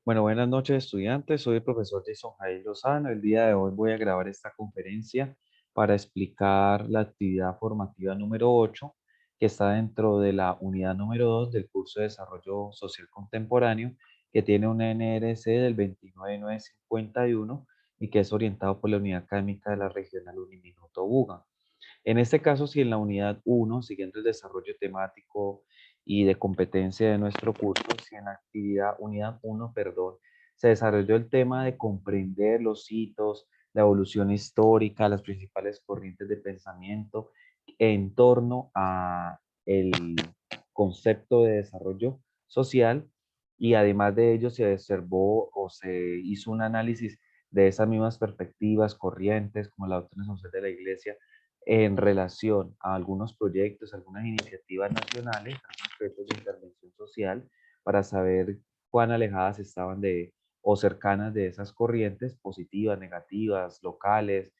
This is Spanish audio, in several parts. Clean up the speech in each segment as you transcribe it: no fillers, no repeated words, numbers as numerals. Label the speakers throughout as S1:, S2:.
S1: Bueno, buenas noches estudiantes, soy el profesor Jason Jair Lozano. El día de hoy voy a grabar esta conferencia para explicar la actividad formativa número 8, que está dentro de la unidad número 2 del curso de Desarrollo Social Contemporáneo, que tiene una NRC del 29951 y que es orientado por la Unidad Académica de la Regional Uniminuto Buga. En este caso, si en la unidad 1, siguiendo el desarrollo temático y de competencia de nuestro curso, si en la actividad unidad 1, perdón, se desarrolló el tema de comprender los hitos, la evolución histórica, las principales corrientes de pensamiento en torno a el concepto de desarrollo social, y además de ello se observó o se hizo un análisis de esas mismas perspectivas, corrientes, como la doctrina social de la Iglesia, en relación a algunos proyectos, algunas iniciativas nacionales, algunos proyectos de intervención social, para saber cuán alejadas estaban de o cercanas de esas corrientes, positivas, negativas, locales,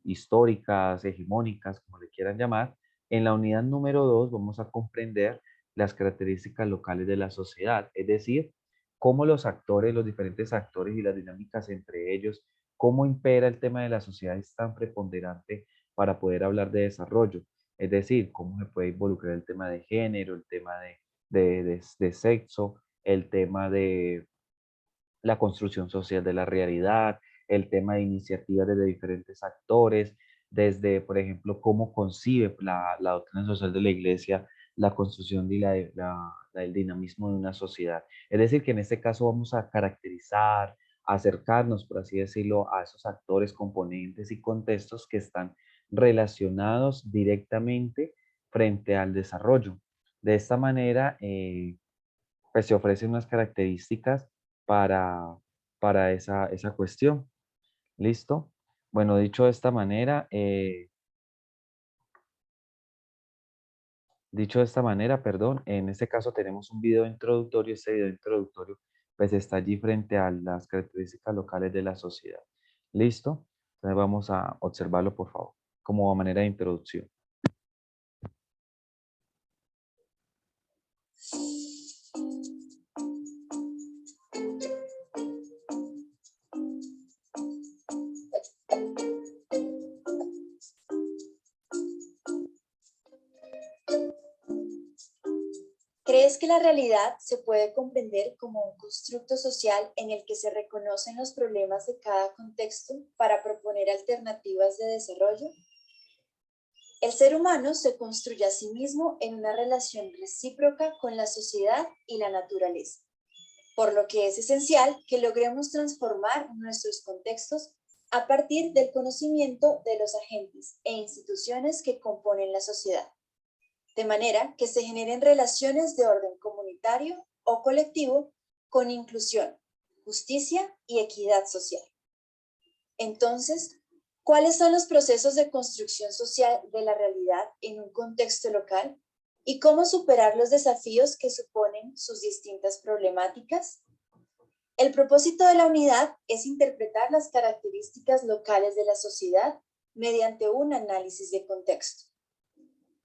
S1: históricas, hegemónicas, como le quieran llamar. En la unidad número 2 vamos a comprender las características locales de la sociedad, es decir, cómo los actores, los diferentes actores y las dinámicas entre ellos, cómo impera el tema de la sociedad es tan preponderante para poder hablar de desarrollo. Es decir, cómo se puede involucrar el tema de género, el tema de sexo, el tema de la construcción social de la realidad, el tema de iniciativas desde diferentes actores, desde, por ejemplo, cómo concibe la doctrina social de la Iglesia la construcción y el dinamismo de una sociedad. Es decir, que en este caso vamos a caracterizar, acercarnos, por así decirlo, a esos actores, componentes y contextos que están relacionados directamente frente al desarrollo. De esta manera, pues se ofrecen unas características para, para esa cuestión. ¿Listo? Bueno, dicho de esta manera, perdón, en este caso tenemos un video introductorio. Este video introductorio pues está allí frente a las características locales de la sociedad. ¿Listo? Entonces vamos a observarlo, por favor, como manera de introducción.
S2: ¿Crees que la realidad se puede comprender como un constructo social en el que se reconocen los problemas de cada contexto para proponer alternativas de desarrollo? El ser humano se construye a sí mismo en una relación recíproca con la sociedad y la naturaleza, por lo que es esencial que logremos transformar nuestros contextos a partir del conocimiento de los agentes e instituciones que componen la sociedad, de manera que se generen relaciones de orden comunitario o colectivo con inclusión, justicia y equidad social. Entonces, ¿cuáles son los procesos de construcción social de la realidad en un contexto local y cómo superar los desafíos que suponen sus distintas problemáticas? El propósito de la unidad es interpretar las características locales de la sociedad mediante un análisis de contexto.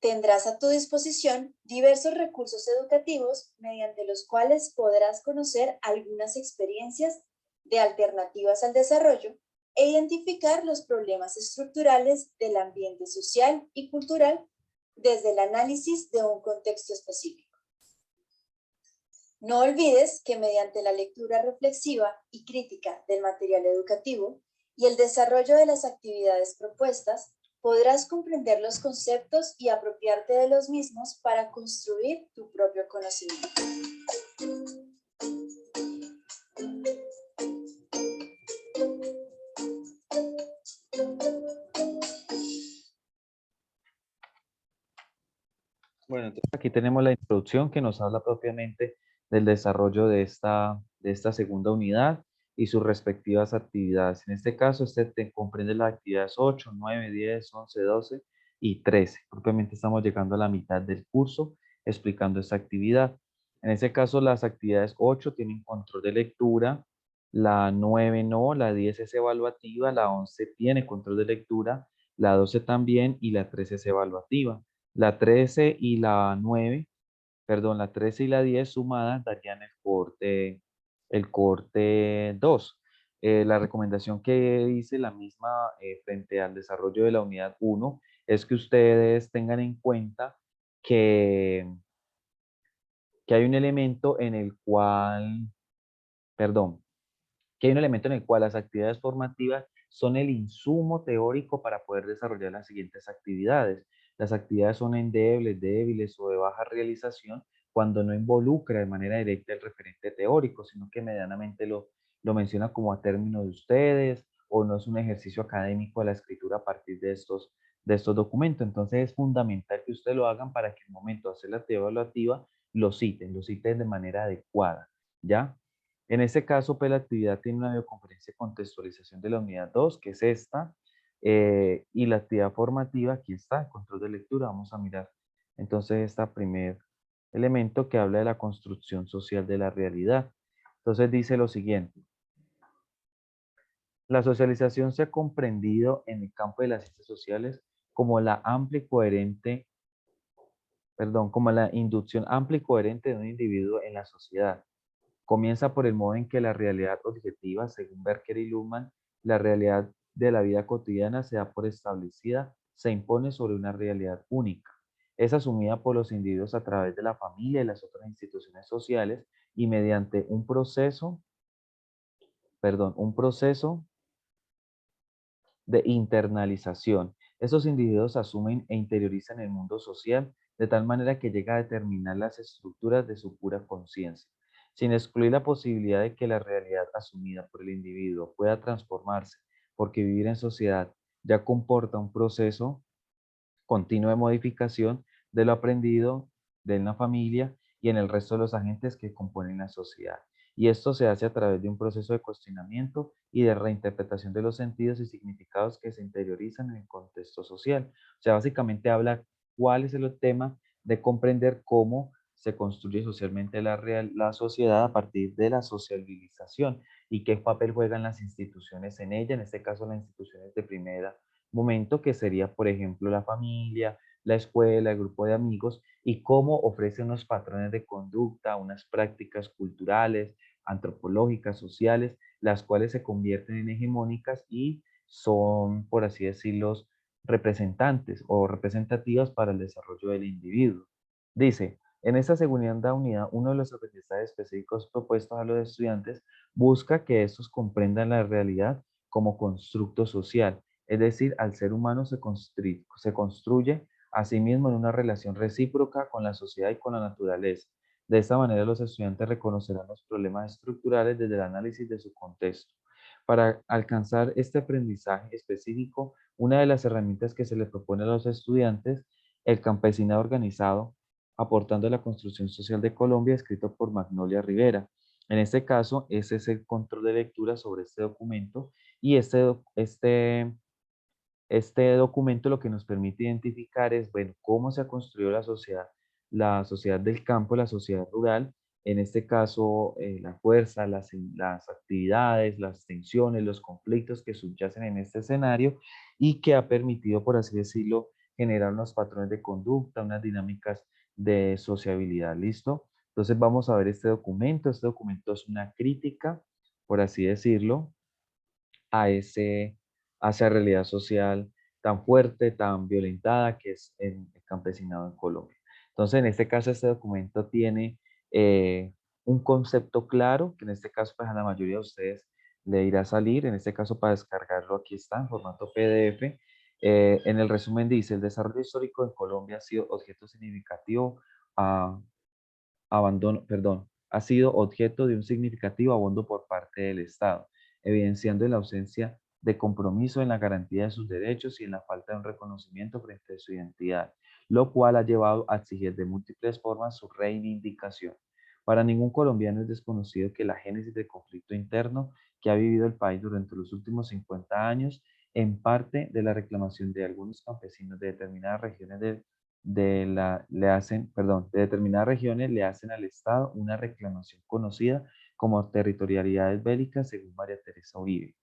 S2: Tendrás a tu disposición diversos recursos educativos mediante los cuales podrás conocer algunas experiencias de alternativas al desarrollo e identificar los problemas estructurales del ambiente social y cultural desde el análisis de un contexto específico. No olvides que mediante la lectura reflexiva y crítica del material educativo y el desarrollo de las actividades propuestas, podrás comprender los conceptos y apropiarte de los mismos para construir tu propio conocimiento.
S1: Bueno, entonces aquí tenemos la introducción que nos habla propiamente del desarrollo de esta segunda unidad y sus respectivas actividades. En este caso, te comprende las actividades 8, 9, 10, 11, 12 y 13. Propiamente estamos llegando a la mitad del curso explicando esta actividad. En este caso, las actividades 8 tienen control de lectura, la 9 no, la 10 es evaluativa, la 11 tiene control de lectura, la 12 también y la 13 es evaluativa. La 13 y la 9, perdón, la 13 y la 10 sumadas darían el corte 2. La recomendación que dice la misma frente al desarrollo de la unidad 1 es que ustedes tengan en cuenta que, que hay un elemento en el cual, perdón, que hay un elemento en el cual las actividades formativas son el insumo teórico para poder desarrollar las siguientes actividades. Las actividades son endebles, débiles o de baja realización cuando no involucra de manera directa el referente teórico, sino que medianamente lo menciona como a término de ustedes o no es un ejercicio académico de la escritura a partir de estos documentos. Entonces es fundamental que ustedes lo hagan para que en el momento de hacer la actividad evaluativa lo citen de manera adecuada, ¿ya? En este caso, pues la actividad tiene una videoconferencia de contextualización de la unidad 2, que es esta, y la actividad formativa, aquí está, el control de lectura, vamos a mirar. Entonces, este primer elemento que habla de la construcción social de la realidad. Entonces dice lo siguiente: la socialización se ha comprendido en el campo de las ciencias sociales como la amplia y coherente, perdón, como la inducción amplia y coherente de un individuo en la sociedad. Comienza por el modo en que la realidad objetiva, según Berker y Luhmann, la realidad de la vida cotidiana se da por establecida, se impone sobre una realidad única. Es asumida por los individuos a través de la familia y las otras instituciones sociales y mediante un proceso de internalización. Esos individuos asumen e interiorizan el mundo social de tal manera que llega a determinar las estructuras de su pura conciencia, sin excluir la posibilidad de que la realidad asumida por el individuo pueda transformarse, porque vivir en sociedad ya comporta un proceso continua de modificación de lo aprendido de la familia y en el resto de los agentes que componen la sociedad. Y esto se hace a través de un proceso de cuestionamiento y de reinterpretación de los sentidos y significados que se interiorizan en el contexto social. O sea, básicamente habla cuál es el tema de comprender cómo se construye socialmente la sociedad a partir de la socialización y qué papel juegan las instituciones en ella, en este caso las instituciones de primera momento, que sería, por ejemplo, la familia, la escuela, el grupo de amigos, y cómo ofrece unos patrones de conducta, unas prácticas culturales, antropológicas, sociales, las cuales se convierten en hegemónicas y son, por así decirlo, representantes o representativas para el desarrollo del individuo. Dice, en esta segunda unidad, uno de los aprendizajes específicos propuestos a los estudiantes busca que estos comprendan la realidad como constructo social, es decir, al ser humano se construye a sí mismo en una relación recíproca con la sociedad y con la naturaleza. De esta manera, los estudiantes reconocerán los problemas estructurales desde el análisis de su contexto. Para alcanzar este aprendizaje específico, una de las herramientas que se le propone a los estudiantes, el campesinado organizado, aportando a la construcción social de Colombia, escrito por Magnolia Rivera. En este caso, ese es el control de lectura sobre este documento y este documento lo que nos permite identificar es, bueno, cómo se ha construido la sociedad del campo, la sociedad rural, en este caso, la fuerza, las actividades, las tensiones, los conflictos que subyacen en este escenario y que ha permitido, por así decirlo, generar unos patrones de conducta, unas dinámicas de sociabilidad, ¿listo? Entonces vamos a ver este documento es una crítica, por así decirlo, a a esa realidad social tan fuerte, tan violentada que es el campesinado en Colombia. Entonces, en este caso, este documento tiene un concepto claro, que en este caso, pues a la mayoría de ustedes le irá a salir. En este caso, para descargarlo, aquí está, en formato PDF. En el resumen dice, el desarrollo histórico en Colombia ha sido objeto significativo a ha sido objeto de un significativo abono por parte del Estado, evidenciando la ausencia de compromiso en la garantía de sus derechos y en la falta de un reconocimiento frente a su identidad, lo cual ha llevado a exigir de múltiples formas su reivindicación. Para ningún colombiano es desconocido que la génesis del conflicto interno que ha vivido el país durante los últimos 50 años, en parte de la reclamación de algunos campesinos de determinadas regiones de determinadas regiones le hacen al Estado una reclamación conocida como territorialidades bélicas, según María Teresa Uribe.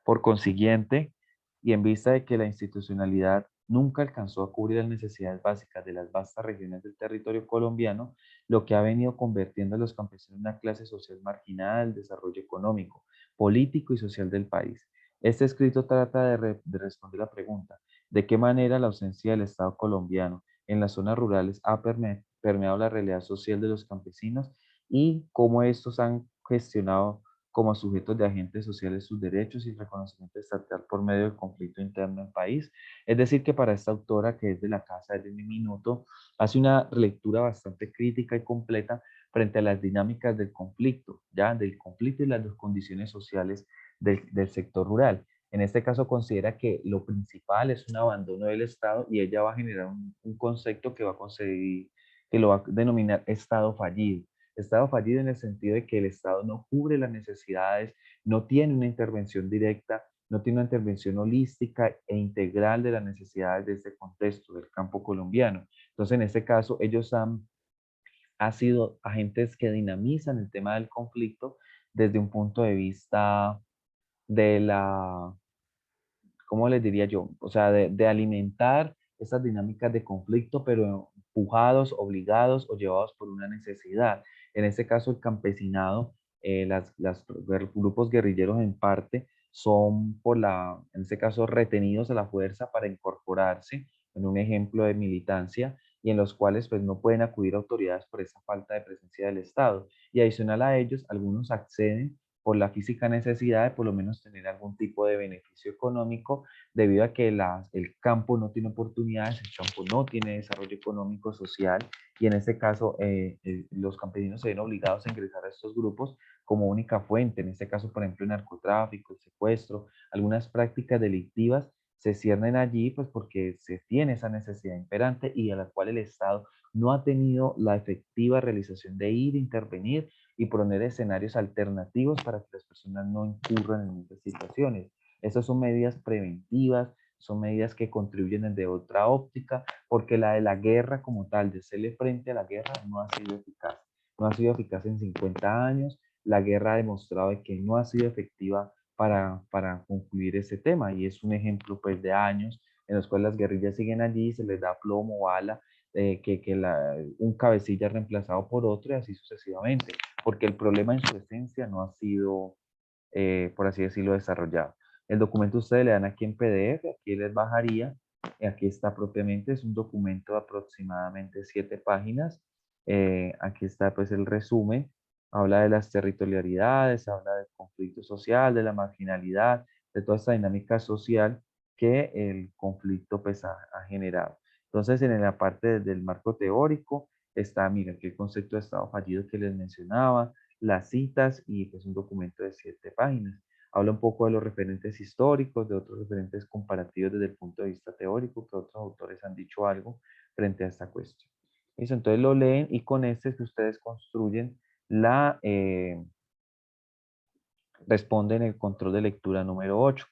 S1: Por consiguiente, y en vista de que la institucionalidad nunca alcanzó a cubrir las necesidades básicas de las vastas regiones del territorio colombiano, lo que ha venido convirtiendo a los campesinos en una clase social marginada del desarrollo económico, político y social del país. Este escrito trata de responder la pregunta, ¿de qué manera la ausencia del Estado colombiano en las zonas rurales ha permeado la realidad social de los campesinos y cómo estos han gestionado como sujetos de agentes sociales sus derechos y reconocimiento estatal por medio del conflicto interno del país? Es decir, que para esta autora, que es de la casa, es de Mi Minuto, hace una lectura bastante crítica y completa frente a las dinámicas del conflicto, ya del conflicto y las dos condiciones sociales del sector rural. En este caso considera que lo principal es un abandono del Estado y ella va a generar un concepto que va a conseguir, que lo va a denominar Estado fallido. Estado fallido en el sentido de que el Estado no cubre las necesidades, no tiene una intervención directa, no tiene una intervención holística e integral de las necesidades de este contexto del campo colombiano. Entonces, en este caso, ellos han sido agentes que dinamizan el tema del conflicto desde un punto de vista de la, ¿cómo les diría yo? O sea, de alimentar esas dinámicas de conflicto, pero empujados, obligados o llevados por una necesidad. En este caso, el campesinado, las grupos guerrilleros en parte son en este caso, retenidos a la fuerza para incorporarse en un ejemplo de militancia y en los cuales pues no pueden acudir a autoridades por esa falta de presencia del Estado. Y adicional a ellos, algunos acceden por la física necesidad de por lo menos tener algún tipo de beneficio económico debido a que el campo no tiene oportunidades, el campo no tiene desarrollo económico, social, y en este caso los campesinos se ven obligados a ingresar a estos grupos como única fuente, en este caso, por ejemplo, el narcotráfico, el secuestro, algunas prácticas delictivas se ciernen allí pues porque se tiene esa necesidad imperante y a la cual el Estado no ha tenido la efectiva realización de ir, intervenir y poner escenarios alternativos para que las personas no incurran en estas situaciones. Estas son medidas preventivas, son medidas que contribuyen desde otra óptica, porque la de la guerra como tal, de hacerle frente a la guerra, no ha sido eficaz. No ha sido eficaz en 50 años. La guerra ha demostrado que no ha sido efectiva para concluir ese tema y es un ejemplo pues de años en los cuales las guerrillas siguen allí, se les da plomo, bala, un cabecilla es reemplazado por otro y así sucesivamente, porque el problema en su esencia no ha sido, por así decirlo, desarrollado. El documento ustedes le dan aquí en PDF, aquí les bajaría, aquí está propiamente, es un documento de aproximadamente 7 páginas, aquí está pues el resumen, habla de las territorialidades, habla del conflicto social, de la marginalidad, de toda esta dinámica social que el conflicto pues ha generado. Entonces, en la parte del marco teórico está, mira, aquí el concepto de estado fallido que les mencionaba, las citas y pues un documento de 7 páginas. Habla un poco de los referentes históricos, de otros referentes comparativos desde el punto de vista teórico, que otros autores han dicho algo frente a esta cuestión. Eso, entonces lo leen y con este es que ustedes construyen responden el control de lectura número 8.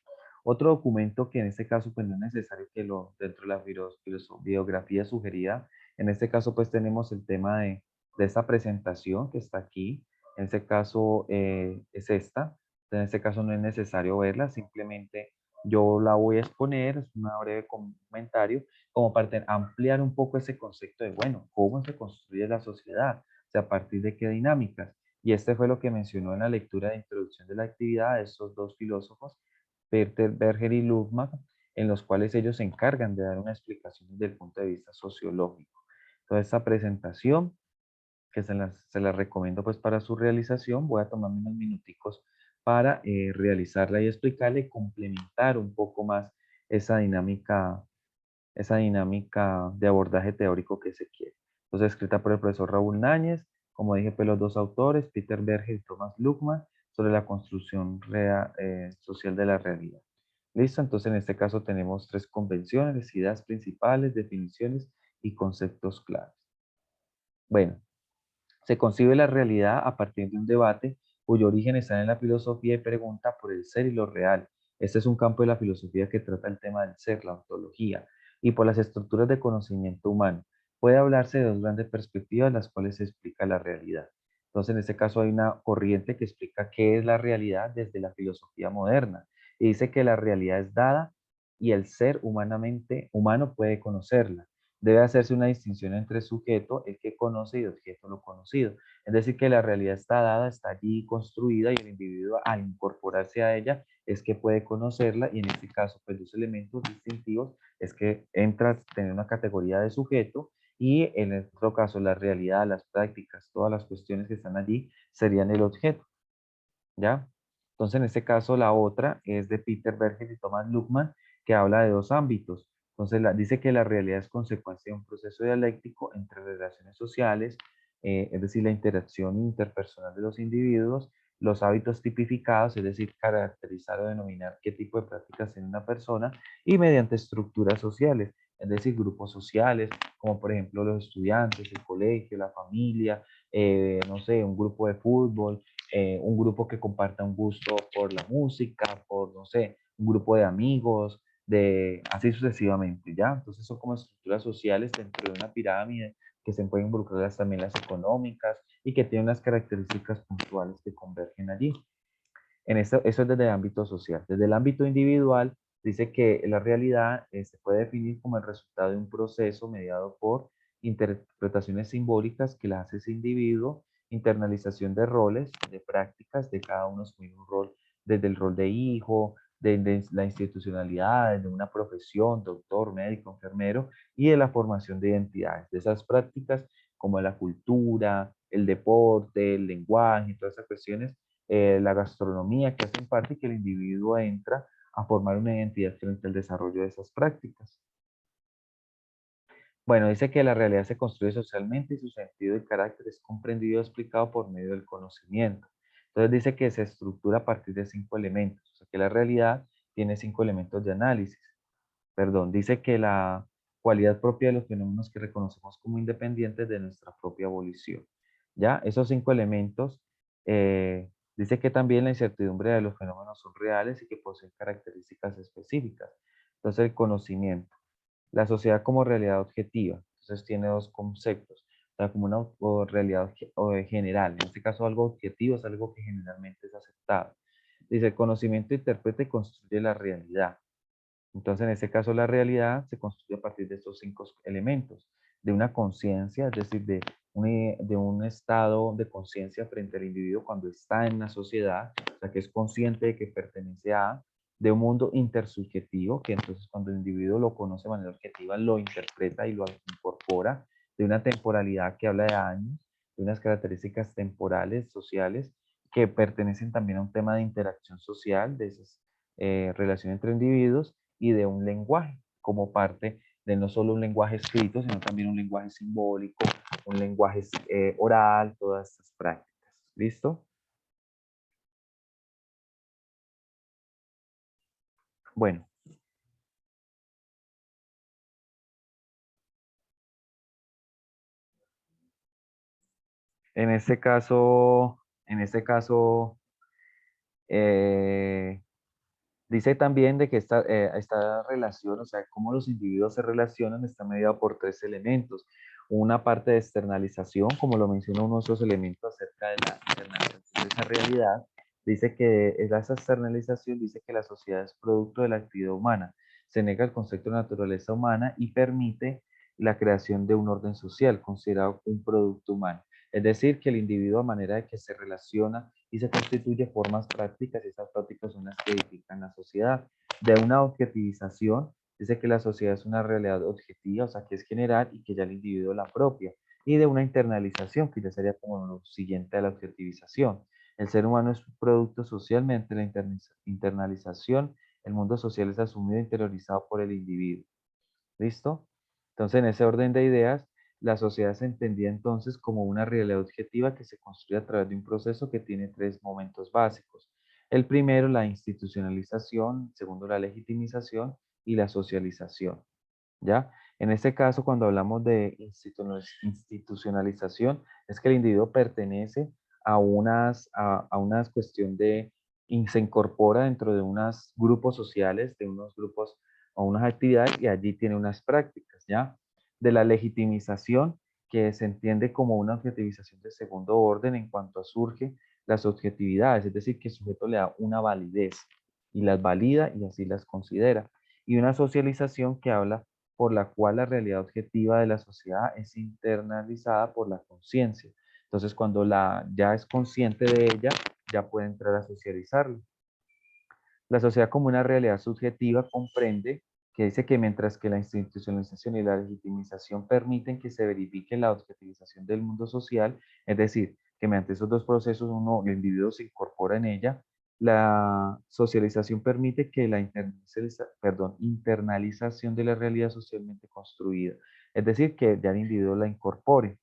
S1: Otro documento que en este caso pues no es necesario que dentro de la biografía sugerida, en este caso pues tenemos el tema de esta presentación que está aquí, en este caso es esta, en este caso no es necesario verla, simplemente yo la voy a exponer, es un breve comentario, como para ampliar un poco ese concepto de, bueno, cómo se construye la sociedad, o sea, a partir de qué dinámicas. Y este fue lo que mencionó en la lectura de introducción de la actividad de estos dos filósofos, Peter Berger y Luhmann, en los cuales ellos se encargan de dar una explicación desde el punto de vista sociológico. Toda esta presentación, que se las recomiendo pues para su realización, voy a tomarme unos minuticos para realizarla y explicarla y complementar un poco más esa dinámica de abordaje teórico que se quiere. Entonces, escrita por el profesor Raúl Náñez, como dije, pues los dos autores, Peter Berger y Thomas Luckmann, sobre la construcción social de la realidad. Listo, entonces en este caso tenemos 3 convenciones, ideas principales, definiciones y conceptos claves. Bueno, se concibe la realidad a partir de un debate cuyo origen está en la filosofía y pregunta por el ser y lo real. Este es un campo de la filosofía que trata el tema del ser, la ontología, y por las estructuras de conocimiento humano. Puede hablarse de dos grandes perspectivas, las cuales se explica la realidad. Entonces, en este caso hay una corriente que explica qué es la realidad desde la filosofía moderna. Y dice que la realidad es dada y el ser humano puede conocerla. Debe hacerse una distinción entre sujeto, el que conoce, y objeto, lo conocido. Es decir, que la realidad está dada, está allí construida y el individuo al incorporarse a ella es que puede conocerla y en este caso, pues los elementos distintivos es que entra a tener una categoría de sujeto y en el otro caso la realidad, las prácticas, todas las cuestiones que están allí serían el objeto, ¿ya? Entonces en este caso la otra es de Peter Berger y Thomas Luckmann que habla de dos ámbitos. Entonces dice que la realidad es consecuencia de un proceso dialéctico entre relaciones sociales, es decir, la interacción interpersonal de los individuos, los hábitos tipificados, es decir, caracterizar o denominar qué tipo de prácticas tiene una persona, y mediante estructuras sociales, es decir, grupos sociales, como por ejemplo los estudiantes, el colegio, la familia, no sé, un grupo de fútbol, un grupo que comparta un gusto por la música, por, no sé, un grupo de amigos, de así sucesivamente, ¿ya? Entonces son como estructuras sociales dentro de una pirámide que se pueden involucrar también las económicas y que tienen unas características puntuales que convergen allí. Eso es desde el ámbito social. Desde el ámbito individual, dice que la realidad se puede definir como el resultado de un proceso mediado por interpretaciones simbólicas que las hace ese individuo, internalización de roles, de prácticas, de cada uno asumiendo un rol, desde el rol de hijo, desde la institucionalidad, desde una profesión, doctor, médico, enfermero, y de la formación de identidades, de esas prácticas como la cultura, el deporte, el lenguaje, todas esas cuestiones, la gastronomía que hacen parte y que el individuo entra a formar una identidad frente al desarrollo de esas prácticas. Bueno, dice que la realidad se construye socialmente y su sentido y carácter es comprendido y explicado por medio del conocimiento. Entonces dice que se estructura a partir de 5 elementos, o sea que la realidad tiene 5 elementos de análisis. Perdón, dice que la cualidad propia de los fenómenos que reconocemos como independientes de nuestra propia volición. ¿Ya? Esos 5 elementos, dice que también la incertidumbre de los fenómenos son reales y que poseen características específicas. Entonces, el conocimiento. La sociedad como realidad objetiva. Entonces, tiene dos conceptos. O sea, como una realidad general. En este caso, algo objetivo es algo que generalmente es aceptado. Dice, el conocimiento interpreta y construye la realidad. Entonces, en este caso, la realidad se construye a partir de estos 5 elementos, de una conciencia, es decir, de un estado de conciencia frente al individuo cuando está en la sociedad, o sea, que es consciente de que pertenece a, de un mundo intersubjetivo, que entonces cuando el individuo lo conoce de manera objetiva, lo interpreta y lo incorpora, de una temporalidad que habla de años, de unas características temporales, sociales, que pertenecen también a un tema de interacción social, de esas relaciones entre individuos, y de un lenguaje como parte de no solo un lenguaje escrito, sino también un lenguaje simbólico, un lenguaje oral, todas estas prácticas. ¿Listo? Bueno, en este caso eh, dice también de que esta relación, o sea, cómo los individuos se relacionan, está mediado por 3 elementos. Una parte de externalización, como lo menciona uno de esos elementos acerca de la internalización de esa realidad, dice que esa externalización dice que la sociedad es producto de la actividad humana, se nega el concepto de naturaleza humana y permite la creación de un orden social considerado un producto humano. Es decir, que el individuo a manera de que se relaciona y se constituye formas prácticas y esas prácticas son las que edifican la sociedad. De una objetivización, dice que la sociedad es una realidad objetiva, o sea, que es general y que ya el individuo la propia. Y de una internalización, que ya sería como lo siguiente a la objetivización. El ser humano es un producto socialmente, la internalización, el mundo social es asumido e interiorizado por el individuo. ¿Listo? Entonces, en ese orden de ideas, la sociedad se entendía entonces como una realidad objetiva que se construye a través de un proceso que tiene 3 momentos básicos. El primero, la institucionalización, el segundo, la legitimización y la socialización. ¿Ya? En este caso, cuando hablamos de institucionalización, es que el individuo pertenece a unas cuestión de, y se incorpora dentro de unos grupos sociales, de unos grupos o unas actividades, y allí tiene unas prácticas, ¿ya? De la legitimización, que se entiende como una objetivización de segundo orden en cuanto a surge las objetividades, es decir, que el sujeto le da una validez y las valida y así las considera. y una socialización que habla por la cual la realidad objetiva de la sociedad es internalizada por la conciencia. Entonces, cuando ya es consciente de ella, ya puede entrar a socializarlo. La sociedad como una realidad subjetiva comprende que dice que mientras que la institucionalización y la legitimización permiten que se verifique la objetivización del mundo social, es decir, que mediante esos dos procesos el individuo se incorpora en ella, la socialización permite que la internalización de la realidad socialmente construida, es decir, que ya el individuo la incorpore.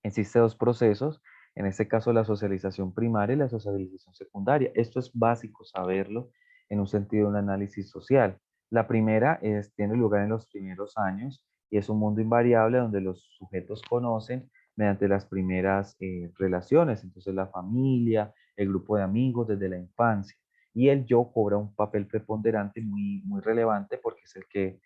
S1: Existen dos procesos, en este caso la socialización primaria y la socialización secundaria. Esto es básico saberlo en un sentido de un análisis social. La primera tiene lugar en los primeros años y es un mundo invariable donde los sujetos conocen mediante las primeras relaciones, entonces la familia, el grupo de amigos desde la infancia. Y el yo cobra un papel preponderante muy relevante porque es el que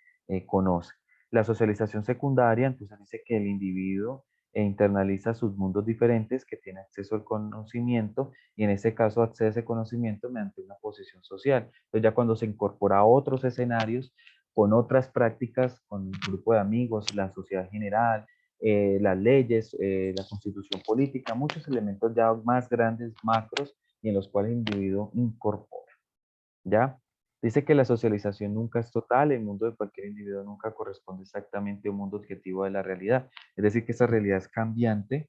S1: conoce. La socialización secundaria, entonces dice que el individuo internaliza sus mundos diferentes, que tiene acceso al conocimiento y en ese caso accede a ese conocimiento mediante una posición social. Entonces ya cuando se incorpora a otros escenarios, con otras prácticas, con un grupo de amigos, la sociedad general, las leyes, la constitución política, muchos elementos ya más grandes, macros, y en los cuales el individuo incorpora. ¿Ya? Dice que la socialización nunca es total, el mundo de cualquier individuo nunca corresponde exactamente a un mundo objetivo de la realidad. Es decir, que esa realidad es cambiante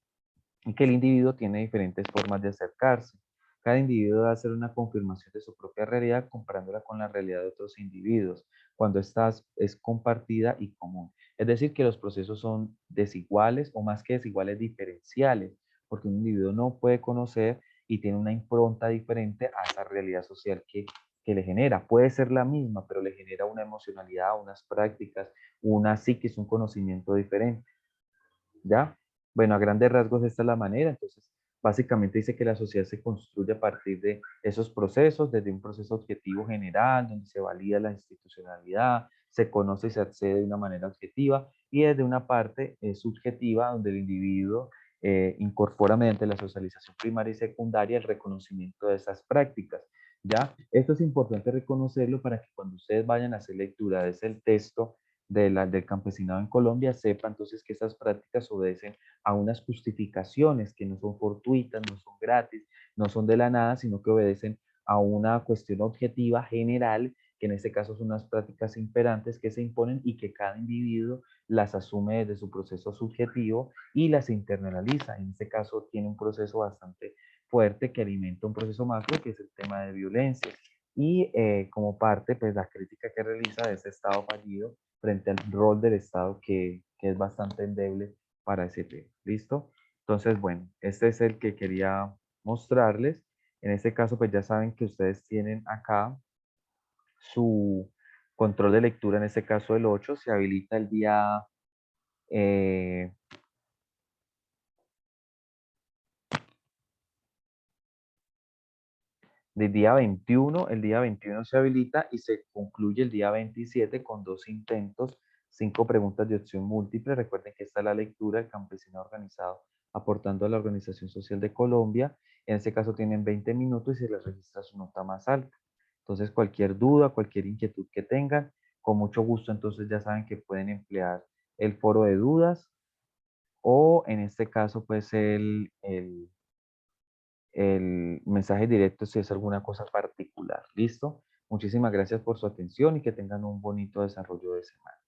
S1: y que el individuo tiene diferentes formas de acercarse. Cada individuo debe hacer una confirmación de su propia realidad comparándola con la realidad de otros individuos, cuando esta es compartida y común. Es decir, que los procesos son desiguales o más que desiguales, diferenciales, porque un individuo no puede conocer y tiene una impronta diferente a esa realidad social que le genera. Puede ser la misma, pero le genera una emocionalidad, unas prácticas, una psiquis, un conocimiento diferente. ¿Ya? Bueno, a grandes rasgos esta es la manera. Entonces, básicamente dice que la sociedad se construye a partir de esos procesos, desde un proceso objetivo general, donde se valida la institucionalidad, se conoce y se accede de una manera objetiva, y desde una parte subjetiva, donde el individuo incorpora mediante la socialización primaria y secundaria el reconocimiento de esas prácticas. ¿Ya? Esto es importante reconocerlo para que cuando ustedes vayan a hacer lectura de ese texto del campesinado en Colombia, sepa entonces que estas prácticas obedecen a unas justificaciones que no son fortuitas, no son gratis, no son de la nada, sino que obedecen a una cuestión objetiva general, que en este caso son unas prácticas imperantes que se imponen y que cada individuo las asume desde su proceso subjetivo y las internaliza. En este caso tiene un proceso bastante fuerte que alimenta un proceso macro, que es el tema de violencia. Y como parte, pues la crítica que realiza de ese Estado fallido frente al rol del Estado que es bastante endeble para ese tema. ¿Listo? Entonces, bueno, este es el que quería mostrarles. En este caso, pues ya saben que ustedes tienen acá su control de lectura, en este caso el 8, se habilita el día eh, del día 21, el día 21 se habilita y se concluye el día 27 con 2 intentos, 5 preguntas de opción múltiple. Recuerden que está la lectura del campesino organizado aportando a la Organización Social de Colombia. En este caso tienen 20 minutos y se les registra su nota más alta. Entonces cualquier duda, cualquier inquietud que tengan, con mucho gusto entonces ya saben que pueden emplear el foro de dudas o en este caso pues el mensaje directo si es alguna cosa particular. ¿Listo? Muchísimas gracias por su atención y que tengan un bonito desarrollo de semana.